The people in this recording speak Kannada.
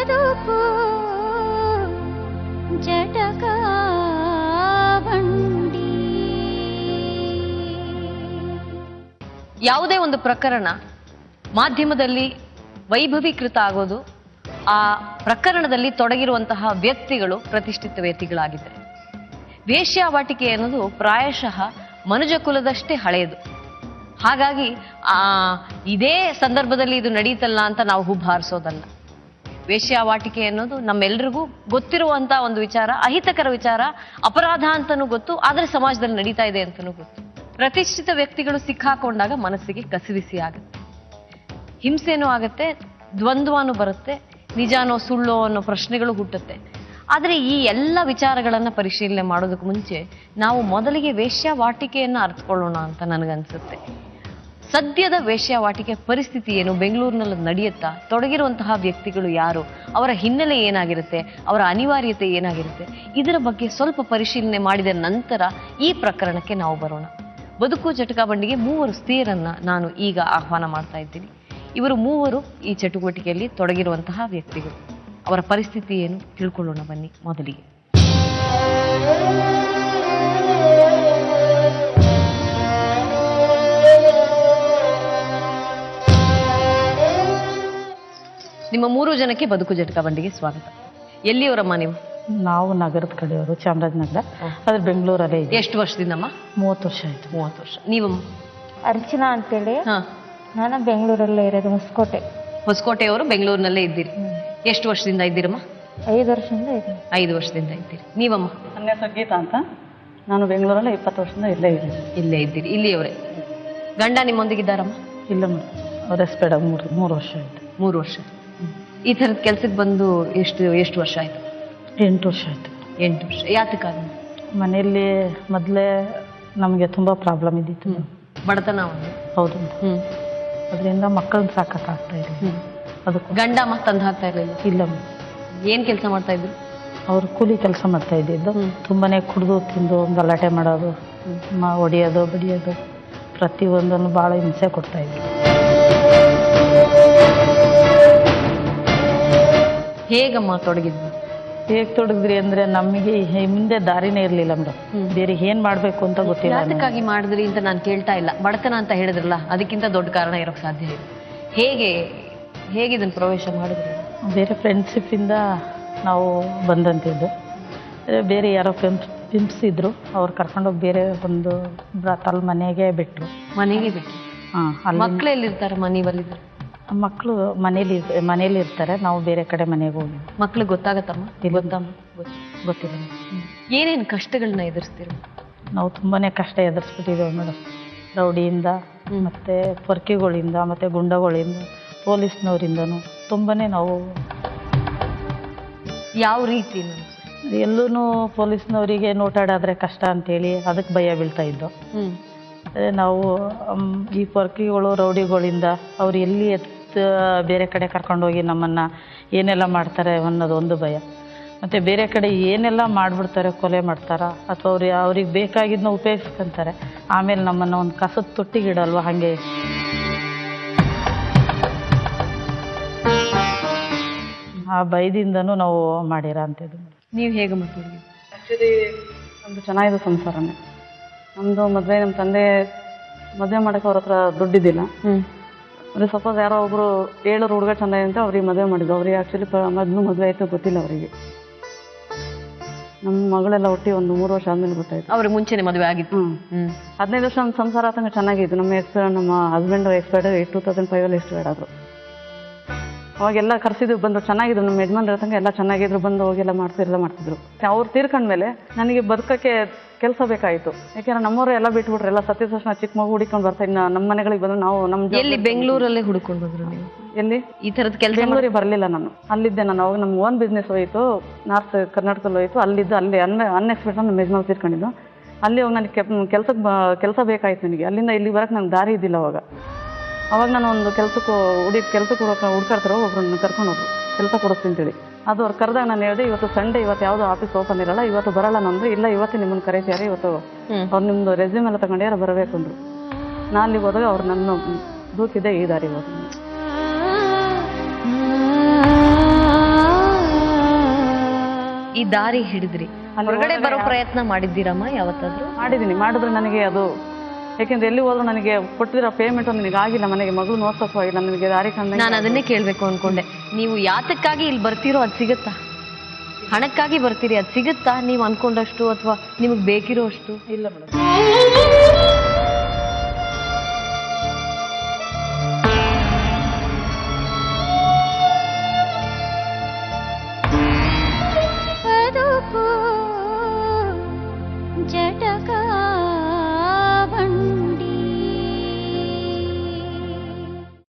ಬದುಕು ಜಟಕ ಬಂಡಿ. ಯಾವುದೇ ಒಂದು ಪ್ರಕರಣ ಮಾಧ್ಯಮದಲ್ಲಿ ವೈಭವೀಕೃತ ಆಗೋದು ಆ ಪ್ರಕರಣದಲ್ಲಿ ತೊಡಗಿರುವಂತಹ ವ್ಯಕ್ತಿಗಳು ಪ್ರತಿಷ್ಠಿತ ವ್ಯಕ್ತಿಗಳಾಗಿದ್ದಾರೆ. ವೇಶ್ಯಾವಾಟಿಕೆ ಅನ್ನೋದು ಪ್ರಾಯಶಃ ಮನುಜ ಕುಲದಷ್ಟೇ ಹಳೆಯದು. ಹಾಗಾಗಿ ಇದೇ ಸಂದರ್ಭದಲ್ಲಿ ಇದು ನಡೀತಲ್ಲ ಅಂತ ನಾವು ಹುಬ್ಬಾರಿಸೋದಲ್ಲ. ವೇಶ್ಯಾವಾಟಿಕೆ ಅನ್ನೋದು ನಮ್ಮೆಲ್ರಿಗೂ ಗೊತ್ತಿರುವಂತಹ ಒಂದು ವಿಚಾರ, ಅಹಿತಕರ ವಿಚಾರ, ಅಪರಾಧ ಅಂತನೂ ಗೊತ್ತು, ಆದರೆ ಸಮಾಜದಲ್ಲಿ ನಡೀತಾ ಇದೆ ಅಂತನೂ ಗೊತ್ತು. ಪ್ರತಿಷ್ಠಿತ ವ್ಯಕ್ತಿಗಳು ಸಿಕ್ಕಾಕೊಂಡಾಗ ಮನಸ್ಸಿಗೆ ಕಸಿವಿಸಿ ಆಗುತ್ತೆ, ಹಿಂಸೆನೂ ಆಗುತ್ತೆ, ದ್ವಂದ್ವನೂ ಬರುತ್ತೆ, ನಿಜಾನೋ ಸುಳ್ಳೋ ಅನ್ನೋ ಪ್ರಶ್ನೆಗಳು ಹುಟ್ಟುತ್ತೆ. ಆದರೆ ಈ ಎಲ್ಲ ವಿಚಾರಗಳನ್ನ ಪರಿಶೀಲನೆ ಮಾಡೋದಕ್ಕೆ ಮುಂಚೆ ನಾವು ಮೊದಲಿಗೆ ವೇಶ್ಯಾವಾಟಿಕೆಯನ್ನು ಅರ್ಥಕೊಳ್ಳೋಣ ಅಂತ ನನಗನ್ಸುತ್ತೆ. ಸದ್ಯದ ವೇಶ್ಯಾವಾಟಿಕೆ ಪರಿಸ್ಥಿತಿ ಏನು, ಬೆಂಗಳೂರಿನಲ್ಲಿ ನಡೆಯುತ್ತಾ, ತೊಡಗಿರುವಂತಹ ವ್ಯಕ್ತಿಗಳು ಯಾರು, ಅವರ ಹಿನ್ನೆಲೆ ಏನಾಗಿರುತ್ತೆ, ಅವರ ಅನಿವಾರ್ಯತೆ ಏನಾಗಿರುತ್ತೆ, ಇದರ ಬಗ್ಗೆ ಸ್ವಲ್ಪ ಪರಿಶೀಲನೆ ಮಾಡಿದ ನಂತರ ಈ ಪ್ರಕರಣಕ್ಕೆ ನಾವು ಬರೋಣ. ಬದುಕು ಜಟಕಾ ಬಂಡಿಗೆ 3 ಸ್ತ್ರೀಯರನ್ನ ನಾನು ಈಗ ಆಹ್ವಾನ ಮಾಡ್ತಾ ಇದ್ದೀನಿ. ಇವರು 3 ಈ ಚಟುವಟಿಕೆಯಲ್ಲಿ ತೊಡಗಿರುವಂತಹ ವ್ಯಕ್ತಿಗಳು. ಅವರ ಪರಿಸ್ಥಿತಿ ಏನು ತಿಳ್ಕೊಳ್ಳೋಣ ಬನ್ನಿ. ಮೊದಲಿಗೆ ನಿಮ್ಮ 3 ಜನಕ್ಕೆ ಬದುಕು ಜಟಕಾ ಬಂಡಿಗೆ ಸ್ವಾಗತ. ಎಲ್ಲಿಯವರಮ್ಮ ನೀವು? ನಾವು ನಗರದ ಕಡೆಯವರು, ಚಾಮರಾಜನಗರ. ಅದ್ರ ಬೆಂಗಳೂರಲ್ಲೇ ಇದೆ. ಎಷ್ಟು ವರ್ಷದಿಂದಮ್ಮ? 30 ವರ್ಷ ಆಯ್ತು. 30 ವರ್ಷ. ನೀವು? ಅರ್ಚನಾ ಅಂತೇಳಿ. ನಾನು ಬೆಂಗಳೂರಲ್ಲೇ ಇರೋದು, ಹೊಸಕೋಟೆಯವರು, ಬೆಂಗಳೂರಿನಲ್ಲೇ ಇದ್ದೀರಿ. ಎಷ್ಟು ವರ್ಷದಿಂದ ಇದ್ದೀರಮ್ಮ? 5 ವರ್ಷದಿಂದ ಇದ್ದೀನಿ. 5 ವರ್ಷದಿಂದ ಇದ್ದೀರಿ. ನೀವಮ್ಮ? ನನ್ನ ಹೆಸರು ಗೀತಾ ಅಂತ. ನಾನು ಬೆಂಗಳೂರಲ್ಲಿ 20 ವರ್ಷದಿಂದ ಇಲ್ಲೇ ಇದ್ದೀನಿ. ಇಲ್ಲೇ ಇದ್ದೀರಿ. ಇಲ್ಲಿಯವರೇ. ಗಂಡ ನಿಮ್ಮೊಂದಿಗಿದ್ದಾರಮ್ಮ? ಇಲ್ಲ ಮೇಡಮ್, ಅವ್ರ ಎಸ್ಪೇಡ 3 ವರ್ಷ ಆಯ್ತು. 3 ವರ್ಷ. ಈ ಥರದ ಕೆಲ್ಸಕ್ಕೆ ಬಂದು ಎಷ್ಟು ವರ್ಷ ಆಯ್ತು? 8 ವರ್ಷ ಆಯ್ತು. 8 ವರ್ಷ. ಯಾತಕ್ಕಾಗ? ಮನೆಯಲ್ಲಿ ಮೊದಲೇ ನಮಗೆ ತುಂಬ ಪ್ರಾಬ್ಲಮ್ ಇದ್ದಿತ್ತು. ಬಡತನ ಒಂದು. ಹೌದು. ಅದರಿಂದ ಮಕ್ಕಳನ್ನ ಸಾಕಾಗ್ತಾ ಇಲ್ಲ. ಅದಕ್ಕೆ ಗಂಡ ತಂದು ಹಾಕ್ತಾ ಇರಲಿಲ್ಲ? ಇಲ್ಲ. ಏನ್ ಕೆಲಸ ಮಾಡ್ತಾ ಇದ್ರು? ಅವರು ಕೂಲಿ ಕೆಲಸ ಮಾಡ್ತಾ ಇದ್ದಿದ್ದು. ತುಂಬಾನೇ ಕುಡಿದು ತಿಂದು ಗಲಾಟೆ ಮಾಡೋದು, ಹೊಡೆಯೋದು, ಬಡಿಯೋದು, ಪ್ರತಿಯೊಂದನ್ನು ಭಾಳ ಹಿಂಸೆ ಕೊಡ್ತಾ ಇದ್ರು. ಹೇಗಮ್ಮ ತೊಡಗಿದ್ವಿ? ಹೇಗೆ ತೊಡಗಿದ್ರಿ ಅಂದ್ರೆ ನಮಗೆ ಮುಂದೆ ದಾರಿನೇ ಇರಲಿಲ್ಲ ಮೇಡಮ್. ಬೇರೆ ಏನ್ ಮಾಡ್ಬೇಕು ಅಂತ ಗೊತ್ತಿಲ್ಲ. ಯಾತಕ್ಕಾಗಿ ಮಾಡಿದ್ರಿ ಅಂತ ನಾನು ಕೇಳ್ತಾ ಇಲ್ಲ. ಬಡತನ ಅಂತ ಹೇಳಿದ್ರಲ್ಲ, ಅದಕ್ಕಿಂತ ದೊಡ್ಡ ಕಾರಣ ಇರೋಕ್ ಸಾಧ್ಯ ಇಲ್ಲ. ಹೇಗೆ ಇದನ್ನು ಪ್ರವೇಶ ಮಾಡಿದ್ರಿ? ಬೇರೆ ಫ್ರೆಂಡ್ಶಿಪ್ ಇಂದ ನಾವು ಬಂದಂತಿದ್ದು. ಬೇರೆ ಯಾರೋ ಫ್ರೆಂಡ್ಸ್ ಇದ್ರು, ಅವ್ರು ಕರ್ಕೊಂಡೋಗಿ ಬೇರೆ ಒಂದು ಬ್ರಾತಲ್ ಮನೆಗೆ ಬಿಟ್ರು. ಮಕ್ಕಳು ಎಲ್ಲಿರ್ತಾರೆ? ನೀವಲ್ಲಿದ್ರು? ಮಕ್ಕಳು ಮನೇಲಿ ಇರ್ತಾರೆ. ನಾವು ಬೇರೆ ಕಡೆ ಮನೆಗೆ ಹೋಗಿ. ಮಕ್ಳಿಗೆ ಗೊತ್ತಾಗತ್ತಮ್ಮ? ಗೊತ್ತಿಲ್ಲ. ಏನೇನು ಕಷ್ಟಗಳನ್ನ ಎದುರಿಸ್ತೀರ? ನಾವು ತುಂಬಾನೇ ಕಷ್ಟ ಎದುರಿಸ್ಬಿಟ್ಟಿದ್ದೇವೆ ಮೇಡಮ್. ರೌಡಿಯಿಂದ, ಮತ್ತೆ ಪೊರ್ಕಿಗಳಿಂದ, ಮತ್ತೆ ಗುಂಡಗಳಿಂದ, ಪೊಲೀಸ್ನವರಿಂದನೂ ತುಂಬಾನೇ ನಾವು. ಯಾವ ರೀತಿ? ಎಲ್ಲೂ ಪೊಲೀಸ್ನವರಿಗೆ ನೋಟಾಡಾದ್ರೆ ಕಷ್ಟ ಅಂತೇಳಿ ಅದಕ್ಕೆ ಭಯ ಬೀಳ್ತಾ ಇದ್ದೋ. ನಾವು ಈ ಪೊರ್ಕಿಗಳು, ರೌಡಿಗಳಿಂದ ಅವ್ರು ಎಲ್ಲಿ ಬೇರೆ ಕಡೆ ಕರ್ಕೊಂಡೋಗಿ ನಮ್ಮನ್ನು ಏನೆಲ್ಲ ಮಾಡ್ತಾರೆ ಅನ್ನೋದು ಒಂದು ಭಯ. ಮತ್ತು ಬೇರೆ ಕಡೆ ಏನೆಲ್ಲ ಮಾಡಿಬಿಡ್ತಾರೆ, ಕೊಲೆ ಮಾಡ್ತಾರ, ಅಥವಾ ಅವ್ರಿಗೆ ಬೇಕಾಗಿದ್ದನ್ನ ಉಪಯೋಗಿಸ್ಕೊಂತಾರೆ. ಆಮೇಲೆ ನಮ್ಮನ್ನು ಒಂದು ಕಸದ ತೊಟ್ಟಿಗಿಡಲ್ವ, ಹಾಗೆ ಆ ಭಯದಿಂದನೂ ನಾವು ಮಾಡಿರೋ ಅಂತಿದ್ದು. ನೀವು ಹೇಗೆ ಮಾತಾಡಿದ್ರಿ? ಆ್ಯಕ್ಚುಲಿ ನಮ್ಮದು ಚೆನ್ನಾಗಿದೆ ಸಂಸಾರನೇ. ನಮ್ಮದು ಮದುವೆ, ನಮ್ಮ ತಂದೆ ಮದುವೆ ಮಾಡೋಕ್ಕೆ ಅವ್ರ ಹತ್ರ ದುಡ್ಡಿದ್ದಿಲ್ಲ. ಅಂದರೆ ಸಪೋಸ್ ಯಾರೋ ಒಬ್ಬರು ಹೇಳೋರು ಹುಡುಗ ಚಂದ ಅಂತ ಅವ್ರಿಗೆ ಮದುವೆ ಮಾಡಿದ್ದು. ಅವ್ರಿಗೆ ಆ್ಯಕ್ಚುಲಿ ಮದುವೆ ಆಯಿತು ಗೊತ್ತಿಲ್ಲ ಅವರಿಗೆ. ನಮ್ಮ ಮಗಳೆಲ್ಲ ಹುಟ್ಟಿ ಒಂದು 3 ವರ್ಷ ಆದಮೇಲೆ ಗೊತ್ತಾಯ್ತು. ಅವ್ರಿಗೆ ಮುಂಚೆನೇ ಮದುವೆ ಆಗಿತ್ತು. 15 ವರ್ಷ ನಮ್ಮ ಸಂಸಾರ ಆತಂಗೆ ಚೆನ್ನಾಗಿತ್ತು. ನಮ್ಮ ಹಸ್ಬೆಂಡ್ ಎಕ್ಸ್ಪೈರ್ಡ್ 2005 ಎಕ್ಸ್ಪೈರ್ಡ್ ಆದರು. ಅವಾಗೆಲ್ಲ ಕರೆಸಿದ್ರು, ಬಂದು ಚೆನ್ನಾಗಿದ್ರು. ನಮ್ಮ ಯಜಮಾನ್ರ ತನಕ ಎಲ್ಲ ಚೆನ್ನಾಗಿದ್ರು, ಬಂದು ಹೋಗೆಲ್ಲ ಮಾಡ್ತಿದ್ರು. ಅವ್ರು ತೀರ್ಕೊಂಡ್ಮೇಲೆ ನನಗೆ ಬದುಕಕ್ಕೆ ಕೆಲಸ ಬೇಕಾಯಿತು. ಯಾಕೆಂದ್ರೆ ನಮ್ಮವರು ಎಲ್ಲ ಬಿಟ್ಬಿಟ್ರೆ, ಎಲ್ಲ ಸತ್ಯಸೋಷಣ ಚಿಕ್ಕ ಮಗು ಹುಡುಕೊಂಡು ಬರ್ತಾ ಇನ್ನು ನಮ್ಮ ಮನೆಗಳಿಗೆ ಬಂದು ನಾವು ನಮ್ಮ ಎಲ್ಲಿ ಬೆಂಗಳೂರಲ್ಲೇ ಹುಡುಕೊಂಡು ಬಂದ್ರು ನೀವು? ಎಲ್ಲಿ ಈ ಥರದ ಕೆಲಸ? ಬೆಂಗಳೂರಿಗೆ ಬರಲಿಲ್ಲ ನಾನು, ಅಲ್ಲಿದ್ದೆ. ನಾನು ಅವಾಗ ನಮ್ಮ ಓನ್ ಬಿಸ್ನೆಸ್ ಹೋಯಿತು, ನಾರ್ತ್ ಕರ್ನಾಟಕದಲ್ಲಿ ಹೋಯಿತು. ಅಲ್ಲಿದ್ದು ಅಲ್ಲಿ ಅನ್ಎಕ್ಸ್ಪೆಕ್ಟೆಡ್ ನಮ್ಮ ಯಜಮಾನ್ ತೀರ್ಕೊಂಡಿದ್ದು. ಅಲ್ಲಿ ಹೋಗಿ ನನಗೆ ಕೆಲಸ ಬೇಕಾಯಿತು. ನನಗೆ ಅಲ್ಲಿಂದ ಇಲ್ಲಿ ಬರೋಕ್ಕೆ ನಂಗೆ ದಾರಿ ಇದ್ದಿಲ್ಲ. ಅವಾಗ ನಾನು ಒಂದು ಕೆಲಸಕ್ಕೆ ಹುಡ್ಕಾಡ್ತಾರೋ ಒಬ್ರನ್ನ ಕರ್ಕೊಂಡು ಹೋದ್ರು, ಕೆಲಸ ಕೊಡಿಸ್ತೀನಿ ಅಂತೇಳಿ. ಅದು ಅವ್ರು ಕರೆದಾಗ ನಾನು ಹೇಳಿದೆ, ಇವತ್ತು ಸಂಡೇ, ಇವತ್ತು ಯಾವುದೋ ಆಫೀಸ್ ಓಪನ್ ಇರಲ್ಲ, ಇವತ್ತು ಬರಲ್ಲ ನಂದು. ಇಲ್ಲ, ಇವತ್ತು ನಿಮ್ಮನ್ನು ಕರೀತಾರೆ, ಇವತ್ತು ಅವ್ರು ನಿಮ್ಮದು ರೆಸ್ಯೂಮ್ ಎಲ್ಲ ತಗೊಂಡು ಯಾರು ಬರಬೇಕು ಅಂದರು. ನಾನು ಅಲ್ಲಿಗೆ ಹೋದಾಗ ಅವ್ರು ನನ್ನ ದೂಕಿದೆ ಈ ದಾರಿ ಹೋದ್ರು. ಈ ದಾರಿ ಹಿಡಿದ್ರಿ ಹೊರಗಡೆ ಬರೋ ಪ್ರಯತ್ನ ಮಾಡಿದ್ದೀರಮ್ಮ ಯಾವತ್ತಾದ್ರೂ? ಮಾಡಿದ್ದೀನಿ. ಮಾಡಿದ್ರೆ ನನಗೆ ಅದು ಯಾಕೆಂದ್ರೆ ಎಲ್ಲಿ ಹೋದ್ರು ನನಗೆ ಕೊಟ್ಟಿರೋ ಪೇಮೆಂಟ್ ನನಗೆ ಆಗಿಲ್ಲ, ಮನೆಗೆ ಮಗಳು ನೋಡ್ಸೋಕ್ಕೂ ಆಗಿಲ್ಲ, ನನಗೆ ದಾರಿ ಕಂಡ. ನಾನು ಅದನ್ನೇ ಕೇಳ್ಬೇಕು ಅನ್ಕೊಂಡೆ. ನೀವು ಯಾತಕ್ಕಾಗಿ ಇಲ್ಲಿ ಬರ್ತೀರೋ ಅದು ಸಿಗುತ್ತಾ? ಹಣಕ್ಕಾಗಿ ಬರ್ತೀರಿ, ಅದು ಸಿಗುತ್ತಾ ನೀವು ಅನ್ಕೊಂಡಷ್ಟು ಅಥವಾ ನಿಮಗೆ ಬೇಕಿರೋ ಅಷ್ಟು? ಇಲ್ಲ ಮೇಡಮ್.